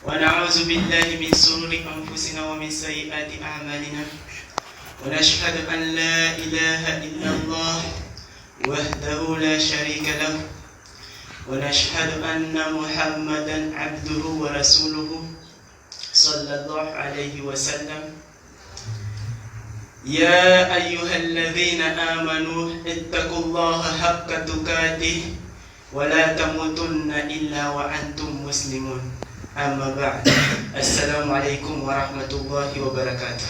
ونعوذ بالله من شرور أنفسنا ومن سيئات أعمالنا ونشهد أن لا إله إلا الله وحده لا شريك له ونشهد أن محمدا عبده ورسوله صلى الله عليه وسلم. يا أيها الذين آمنوا اتقوا الله حق تقاته ولا تموتن إلا وأنتم مسلمون. أما بعد، السلام عليكم ورحمة الله وبركاته.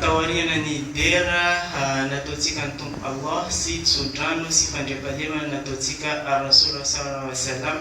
Tawarina ni dera natotsika tum Allah si tsudrano si fandrepalema natotsika Rasulullah sallallahu alaihi wasallam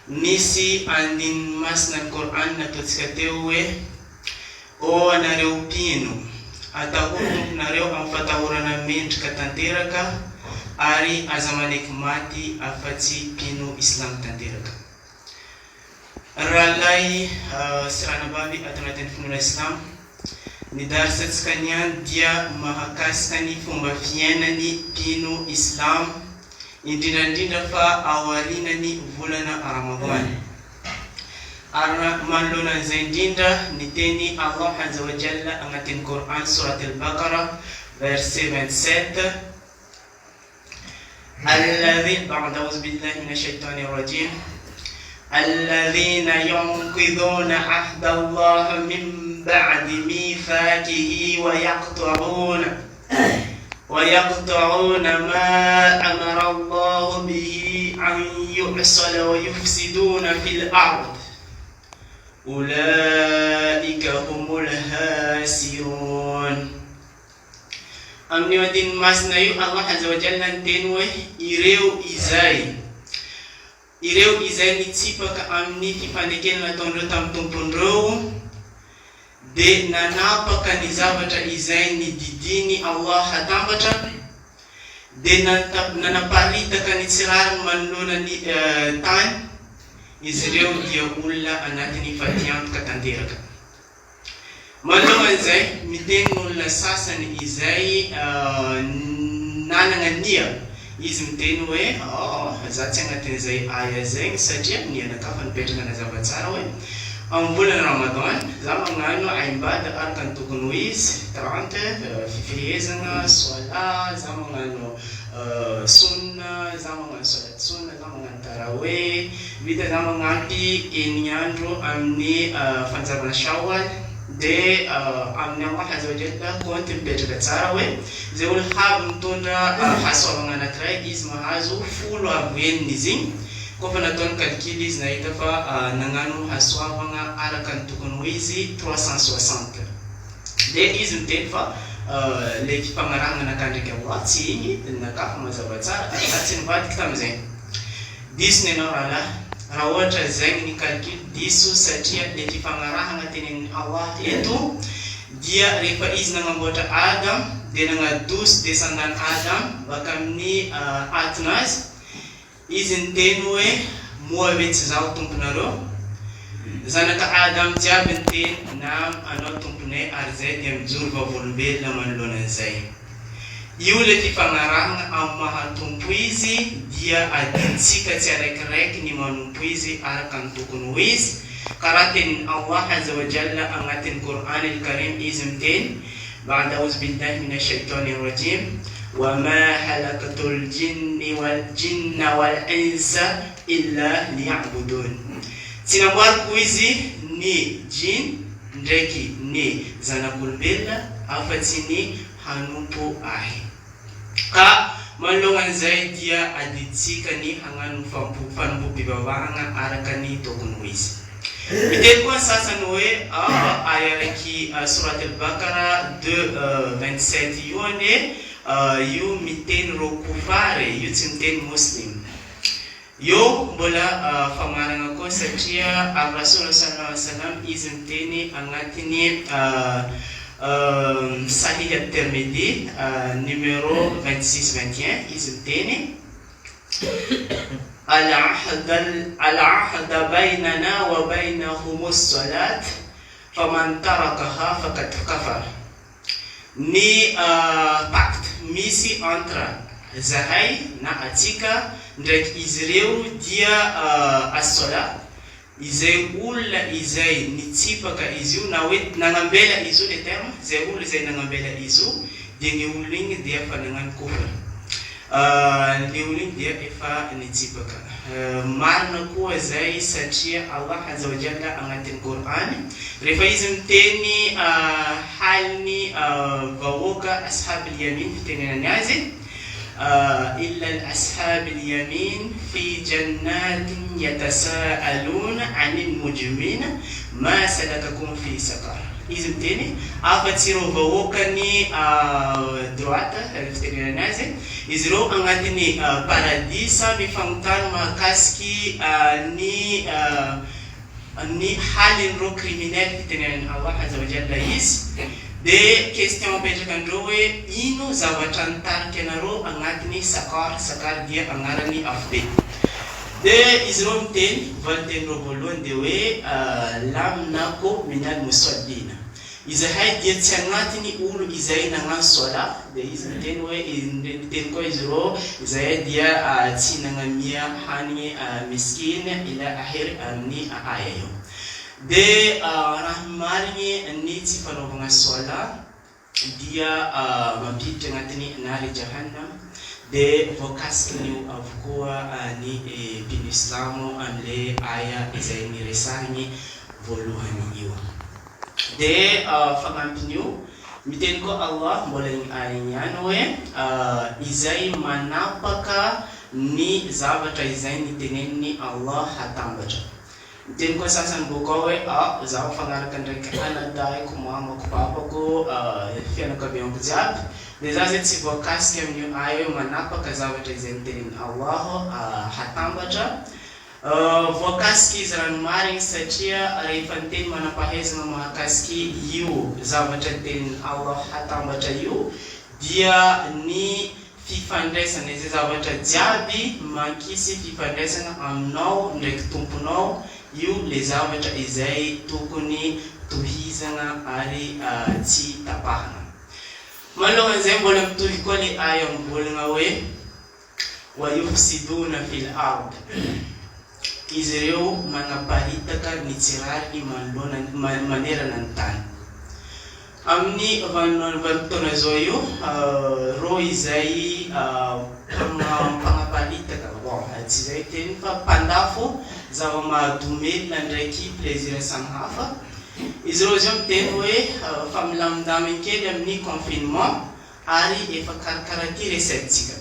nisi andin mas na Quran natotsika tewe o nareo pino atahunu nareo amfatahurana mendri katanteraka ari azamanek mati afatsi pino Islam tanteraka ralai serana babi atanaten fununa Islam ni darsa tsakanian dia mahakaskani fomba fiainany pino Islam indrindra fa awarinany volana Ramadan. Manlona zay indrindra ni teny Allah azza wa jalla agnatin'ny Quran surat al-Baqarah verset 27 الذين بعد أعوذ بالله من الشيطان الرجيم الذين ينقضون عهد الله من بعد ميثاقه ويقطعون ما أمر الله به أن يحصل ويفسدون في الأرض أولئك هم الخاسرون. Amni wadin mas na yu Allah azza wa jalla tenwe ireu izai ni tsipa ka amni kifaneken na tondo tam tumpundro de nanapaka ni zavatra izay ni didiny Allah hatambatra de nanaparitaka ni tsirariny manolona ni tany izy ireo dia olona anatin'ny fatiantoka tanteraka. Malohan'izay miteny olona sasany izay nanana nia izy miteny hoe za tsy agnatin'izay aya zay satria nianakafa nipetraka na zavatsara hoe ambolana Ramadan za magnano aimbada araka ny tokony ho izy 30 fifehezana soala za magnano sunna za magnano solat sunna za magnano tarawih vita za magnampy enigny andro amin'ny fanjavana Shawwal de amin'ny Allah azza wa jalla konty mipetraka tsara hoe zay olo havy mitondra hasoavagna anankiray izy mahazo 10 avoeniny izy igny kofa nataony calcul izy nahita fa nagnano hasoavagna araka ny tokony ho izy 360 de izy miteny fa le fipagnarahana nakandraky Allah tsy igny nakafa mazava tsara tsy nivadiky tamizay diso nenao raha ohatra zay ny calcul diso satria le fipagnarahana tenen'ny Allah eto dia rehefa izy nagnamboatra Adam de nagnadoso descendant Adam baka amin'ny atinazy izy niteny hoe moa vetsy zaho tomponareo zanaka Adam jiaby niteny nam anao tomponay ary zay dia mijoro vavolombelona manoloanan'izay. Io le fifagnarahana amin'ny mahatompo izy dia adintsika tsy araikiraiky ny manompo izy araka ny tokony ho izy karaha tenin'ny Allah azza wa jalla agnatin'ny Quran al-Karim izy miteny بعد أعوذ بالله من الشيطان الرجيم وما خلقت الجن والجن والإنس إلا ليعبدون. Sinamboariko izy ny jin ndraiky ny zanak'olombelona afa-tsy ny hanompo ahy. Ka manoloan'izay dia adintsika ny hagnano fanompo-pivavahana araka ny tokony ho izy. Miteny koa sasany hoe aya raiky surat al-Baqarah 2:27 io ane io miteny ro kufare io tsy miteny muslim io mbola famarana koa satria Rasul sallallahu alaihi wasallam izy miteny agnatin'ny Sahih at-Tirmidhi numéro 26-21 izy miteny العهد بيننا وبينهم الصلاة فمن تركها فقد كفر. Ni pacte misi entre zahay na atsika ndraiky izy ireo dia as-salat izay olona izay nitsipaka izy io na hoe nagnambela izy io le terme zay olona izay nagnambela izy io dia ny olona igny dia efa nagnano kofra le olona igny dia efa nitsipaka marina koa zay satria Allah azza wa jalla agnatin'ny Qur'an rehefa izy miteny haliny vahoaka ashabul yamin fitenenany azy إلا الأصحاب اليمين في جنات يتساءلون عن المجرمين ما سلككم في سقر إذا تاني أفتيرو فوقني droite fitenenany azy izy reo agnatin'ny paradisa mifamotano mahakasiky ny halin'ireo criminel fitenenany Allah azza wa jalla izy de question apetraka-ndreo hoe ino zavatra nitarika anareo agnatiny sakar dia agnarany afbe de izy reo miteny valiten'ireo voalohany de hoe lamnako minal musallina izahay dia tsy agnatiny olo izay nagnano sola de izy miteny hoe miteny koa izy reo izahay dia tsy nagnamia hanigny miskiny ila ahery amin'ny aya io de raha marigny ny tsy fanaovagna sola dia mampiditra agnatiny nary jahannam de voakasikiny avokoa ny mpino islamo am'le aya izay niresahigny voalohany io de fagnampin'io miteny koa Allah mbola igny aya igny ihany hoe izay manapaka ny zavatra izay niteneniny Allah hatambatra miteny koa sasany boka hoe zaho fagnaraka ndraiky anadahiko mamako papako fianakaviako jiaby de za zay tsy voakasiky amin'io aya hoe manapaka zavatra izay niteneniny Allah hatambatra voakasiky izy ranomarigny satria rehefa niteny manam-pahaizana mahakasiky io zavatra niteneniny Allah hatambatra io dia ny fifandraisana izay zavatra jiaby mankisy fifandraisana aminao ndraiky tomponao io le zavatra izay tokony tohizana ary tsy tapahana malohan'izay mbola mitohy koa le aya mivolagna hoe wa yufsiduna fil ard izy ireo manaparitaka ny tsirary manerana ny tany amin'ny vanim-potoana zao io ro izay mpanaparitaka tsy zay teny fa mpandafo zava-mahadomelina ndraiky plaisir samihafa izy reo zao miteny hoe fa milamindaminy kely amin'ny confinement ary efa karakaraty receptsika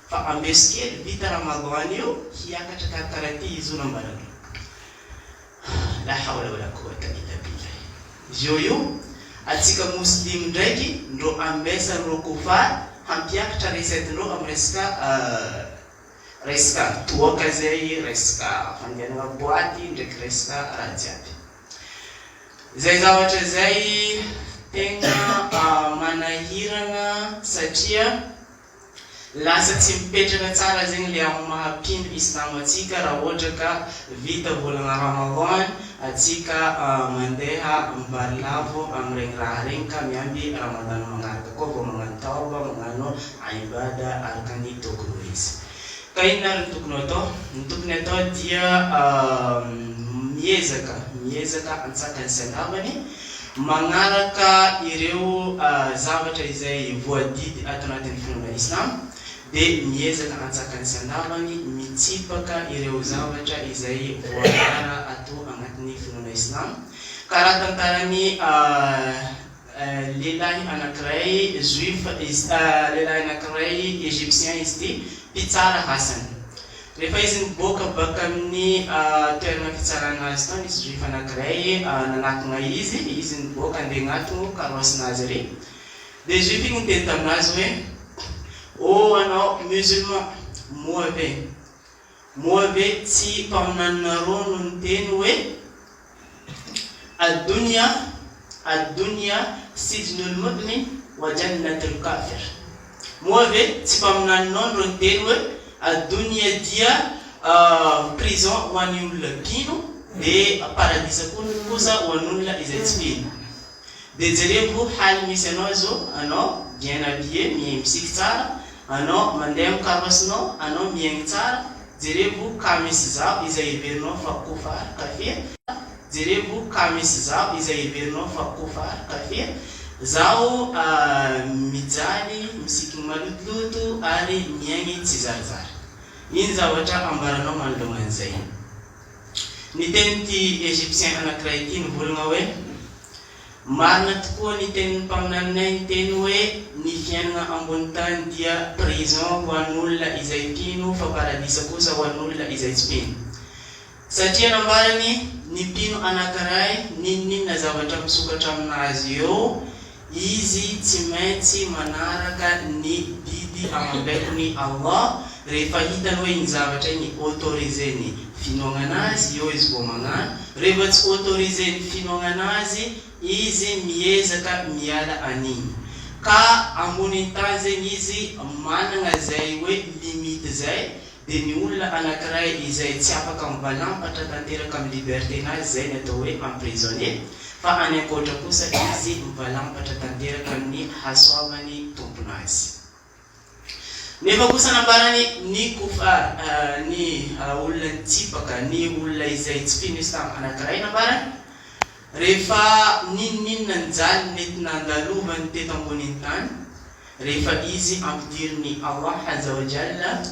fa ambeso kely vita Ramadan io hiakatra karakaraty izy io nambarana la hawla wala quwwata illa billah zio io atsika muslim ndraiky ndro ambesa ro kufar hampiakatra recette-ndreo amin'ny resaka toaka zay resaka fandianana boaty ndraiky resaka raha jiaby zay zavatra zay tegna manahirana satria lasa tsy mipetraka tsara zegny le amin'ny mahampino islam atsika raha ohatra ka vita volagna Ramadan atsika mandeha mivarilavo amin'regny raha regny ka miamby Ramadan magnaraka koa vao magnano tauba magnano ibada araka ny tokony ho izy ka inona ary ny tokony atao ny tokony atao dia miezaka antsakany sandavany magnaraka ireo zavatra izay voadidy ato anatin'ny finoana islam de miezaka antsakany sandavany mitsipaka ireo zavatra izay voanara ato anatin'ny finoana islam karaha tantarany lehilahy anankiray juif lehilahy anankiray égyptien izy ty mpitsara hasany rehefa izy niboaka baka amin'ny toerana fitsarana azy tao izy juif anankiray nanatona izy niboaka andeha agnatony karosinazy ary de juif igny niteny taminazy hoe oh anao musulman moa be tsy mpaminanareo no niteny hoe adunya sijnul mu'min wa jannatul kafir moa be tsy mpaminanao no niteny hoe adunya dia prison ho an'ny olona mpino de paradisa kosa ho an'olona izay tsy mpino de jerevo haly misy anao zao anao bien habillé misiky tsara anao mandeha mikabasnao anao miaigny tsara jerebo ka misy zao izay heverinao fa kofary kafia jerebo ka misy zao izay heverinao fa kofary kafia zao mijaly misikiny malotoloto ary miaigny tsy zarizary. Iny zavatra ambaranao manoloana an'izay. Ny teny ty Egyptien anankiray ity nivolagna hoe marina tokoa ny tenin'ny mpaminanay ny teny hoe ny fiainana ambony tany dia prison ho an'olona izay mpino fa paradisa kosa ho an'olona izay tsy mpino. Satria nambarany ny mpino anankiray ninona zavatra misokatra aminazy eo izy tsy maintsy manaraka ny didy amam-baikony Allah rehefa hitany hoe ny zavatra iny autorisé ny finoana azy eo izy vao magnano, rehefa tsy autorisé ny finoana azy izy miezaka miala an'iny. Ka ambony tany zegny izy manana zay hoe limite zay, de ny olona anankiray izay tsy afaka mivalampatra tanteraka amin'ny liberté nazy zay ny atao hoe emprisonné, fa any ankoatra kosa izy mivalampatra tanteraka amin'ny hasoavany tomponazy. Nefa kosa nambarany ny kufar ny olona tsipaka ny olona izay tsy fino Islam anankiray nambarany rehefa ninninona nijaly mety nandalovany teto amboniny tany rehefa izy ampidiriny Allah azza wa jalla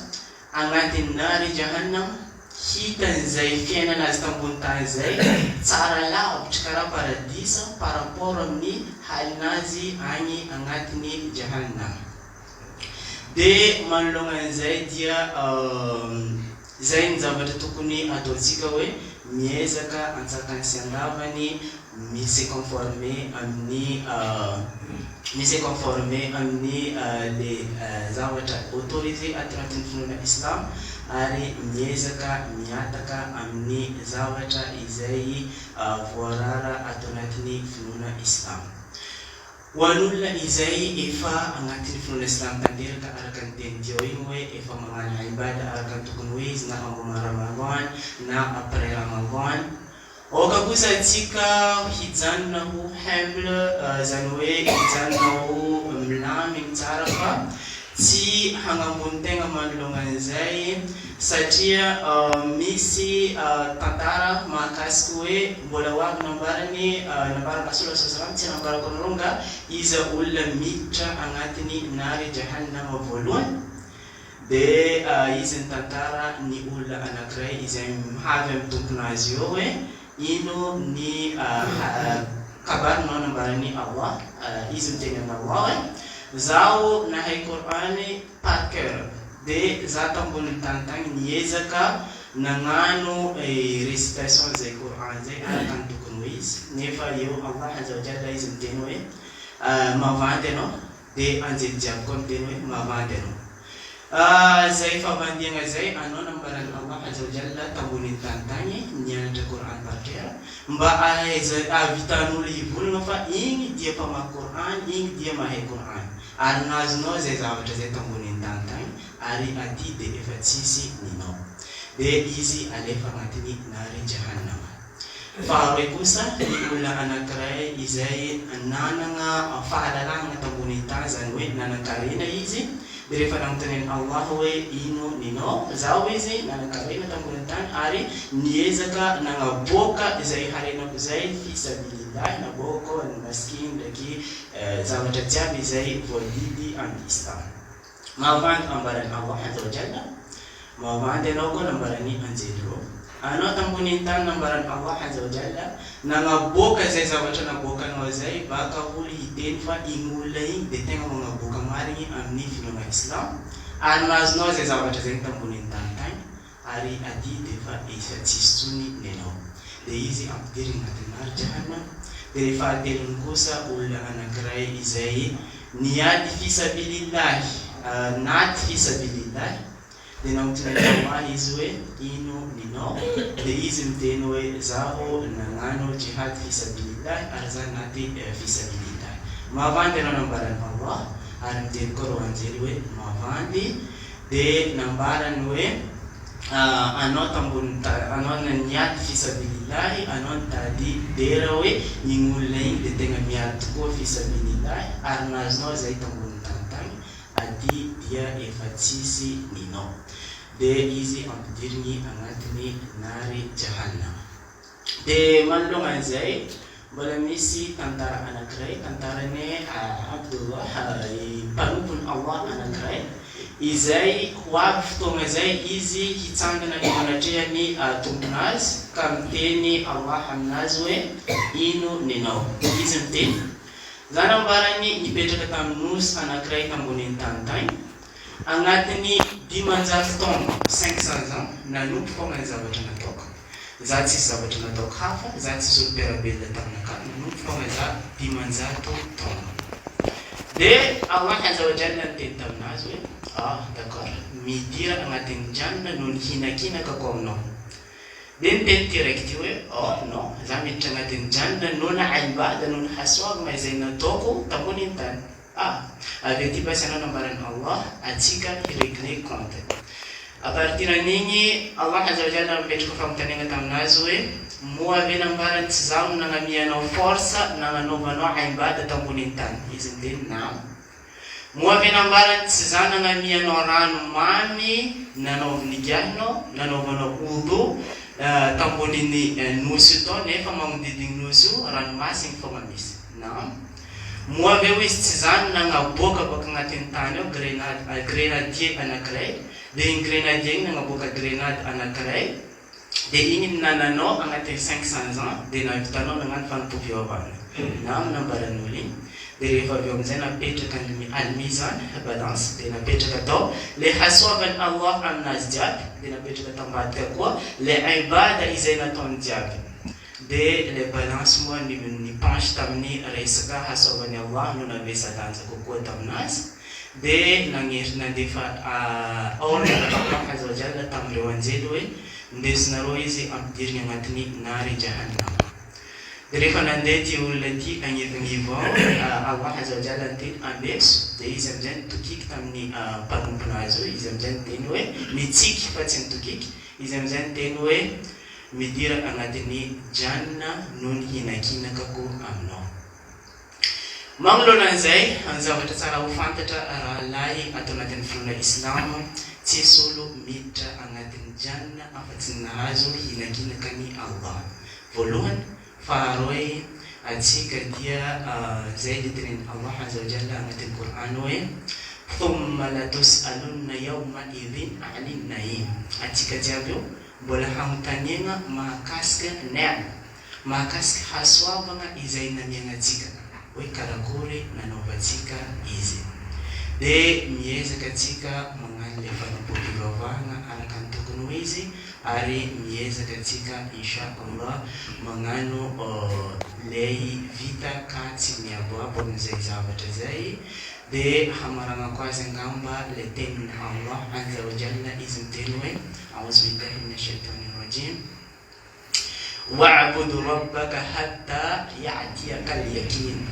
agnatin'ny nary jahannam hitan'izay fiainana azy tambony tany zay tsara lavitra karaha paradisa par rapport amin'ny halinazy agny agnatin'ny jahannam. De manoloana an'izay dia zay ny zavatra tokony ataontsika hoe miezaka antsakany sy andavany misy conformé amin'ny les zavatra autorisé aty anatin'ny finoana Islam ary miezaka miataka amin'ny zavatra izay voarara ato anatin'ny finoana Islam. Ho an'olona izay efa agnatin'ny finoana Islam tanteraka araka ny teny teo igny hoe efa magnano ibada araka ny tokony hoe izy na ambony Ramadan na après Ramadan. Oka kosa atsika hijanona ho humble zany hoe hijanona ho milamigny tsara fa tsy hagnambony tegna manoloana an'izay satria misy tantara mahakasiky hoe mbola hoavy nambarany Rasul sallallahu tsy nambarako anareo iza olona miditra agnatin'ny nary jahannama voalohany. De izy ny tantara ny olona anankiray izay mihavy amin'ny tomponazy eo hoe ino ny kabarinao nambarany Allah izy miteny amin'Allah hoe zaho nahay Qur'any par cœur de za tambony tany tagny niezaka nagnano récitation zay Qur'an zay araka ny tokony hoe izy nefa eo Allah azza wa jalla izy miteny hoe mavandy anao de anjely jiaby koa miteny hoe mavandy anao. Zay fahavandiagna zay anao nambarany Allah azza wa jalla tambony tany tagny nianatra Qur'an par cœur mba ahavitan'olo hivolagna fa igny dia mpamaky Qur'an, igny dia mahay Qur'an. Ary nazonao zay zavatra zay tambony tany tagny ary aty de efa tsisy ninao de izy alefa agnatin'ny nary jahannama. Faharoy kosa ny olona anankiray izay nanana fahalalahana tambony tany zany hoe nanankarena izy de rehefa nanontaniany Allah hoe ino ninao zao izy nanankarena tambony tany ary niezaka nagnaboaka izay harenako zay fisabilillah naboaka ny maskiny ndraiky zavatra jiaby izay voadidy amin'ny Islam. Mahavandy ambarany Allah azza wa jalla, mahavandy anao koa nambarany anjely reo. Anao tambony tany nambarany Allah azza wa jalla nagnaboaka zay zavatra naboakanao zay baka olo hiteny fa igny olona igny de tegna magnaboaka marigny amin'ny finoana Islam ary nazonao zay zavatra zay tambony tany tagny ary aty de fa efa tsisy tsony nenao de izy ampidiriny agnatin'ny nary jahannam. De rehefa atelony kosa olona anankiray izay niady fisabilillah naty fisabilillah de nagnotany Allah izy hoe ino ninao de izy miteny hoe zaho nagnano jihad fisabilillah ary za naty fisabilillah. Mahavandy anao nambarany Allah ary miteny koa reo anjely hoe mahavandy de nambarany hoe anao tambony anao niady fisabilillah anao nitady dera hoe igny olona igny de tegna miady tokoa fisabilillah ary nazonao zay tambony tany tagny ady dia efa tsisy ninao. Dia izy ampidiriny agnatiny nary jahannam. Dia manoloan'izay mbola misy tantara anankiray, tantarany Abdullah, mpanompony Allah anankiray, izay ho avy fotoagna izay izy hitsangana ny manatrehany tomponazy ka miteny Allah aminazy hoe ino ninao. Izy miteny zany ambarany nipetraka tamin'ny nosy anankiray tambonin'ny tany tany agnatiny 500 taona 500 ans nanompo fogna ny zavatra nataoko. Za tsisy zavatra nataoko hafa, za tsisy olo-piarabelona taminaka, nanompo fogna za 500 taona. Dia Allah azza wa jalla niteny taminazy hoe d'accord, midira agnatin'ny janna no ny hinakinaka ko aminao. Dia niteny direct hoe non, za miditra agnatin'ny janna no na ibada no ny hasoavagna izay nataoko tambonin'ny tany. Avy aty basy anao nambaran'ny Allah atsika hiregle compte. A partir an'igny Allah azza wa jalla mipetraka famontaniana taminazy hoe moa avy nambarany tsy zaho no nagnamianao force nagnanaovanao ibada tambonin'ny tany. Izy miteny nam. Moa avy nambarany tsy zaho nagnamianao rano mamy nanaovinigahinao nanaovanao udu tambonin'ny nosy tao nefa magnodidiny nosy io ranomasiny fogna misy. Nam. Moa avy izy tsy zany nagnaboaka baka agnatin'ny tany ao grenadier anankiray. Dia igny grenadier igny nagnaboaka grenade anankiray. Dia igny nananao agnatin'ny 500 ans dia navitanao nagnano fanompoviavana. Nambaran'olo igny. Dia rehefa avy eo amin'izay napetraka ny almizan balance dia napetraka tao le hasoavan'ny Allah aminazy jiaby dia napetraka tambadika koa le ibada izay nataony jiaby. Dia le balance moa ny penche tamin'ny resaka hasoavan'ny Allah no navesa-danja kokoa taminazy. Dia nandefa ordre Allah azza wa jalla tamin'ireo anjely hoe ndesinareo izy ampidiriny agnatiny nary jahannam. Dia rehefa nandeha ty olona ty agnivonivo Allah azza wa jalla niteny ambeso. Dia izy amin'izay nitokiky tamin'ny mpanomponazy hoe, izy amin'izay niteny hoe mitsiky fa tsy nitokiky. Izy amin'izay niteny hoe midira agnatiny janna no ny hinakinakako aminao. Manoloana an'izay ny zavatra tsara ho fantatra rahalahy atao anatin'ny finoana Islam, tsisy olo miditra agnatin'ny janna afa-tsy nahazo hinakinakany Allah. Voalohany, faharoy atsika dia zay ditenen'ny Allah azza wa jalla agnatin'ny Quran hoe thumma latus'alunna yawma idhin 'anil na'im. Atsika jiaby io mbola hanontaniana mahakasika neema, mahakasika hasoavagna izay namiagnatsika hoe karakory nanaovantsika izy. Dia miezaka atsika magnano le fanompoam-pivavahana araka ny tokony ho izy ary miezaka atsika insha Allah magnano lay vita ka tsy miaboabo amin'izay zavatra zay. Dia hamarana ko azy angamba le tenin'ny Allah azza wa jalla izy miteny hoe a'udhu billahi minash shaitanir rajim wa'budu rabbaka hatta ya'tiyaka al-yaqin.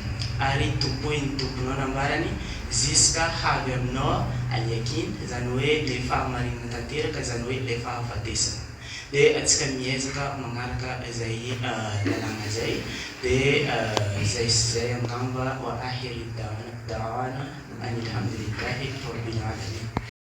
Ary topoiny tomponao nambarany ziska havy aminao al-yaqin, zany hoe le fahamarinana tanteraka, zany hoe le fahafatesana. Dia atsika miezaka magnaraka izay lalàna zay. Dia zay angamba wa akhiri da'wana anilhamdulillahi rabbil alamin.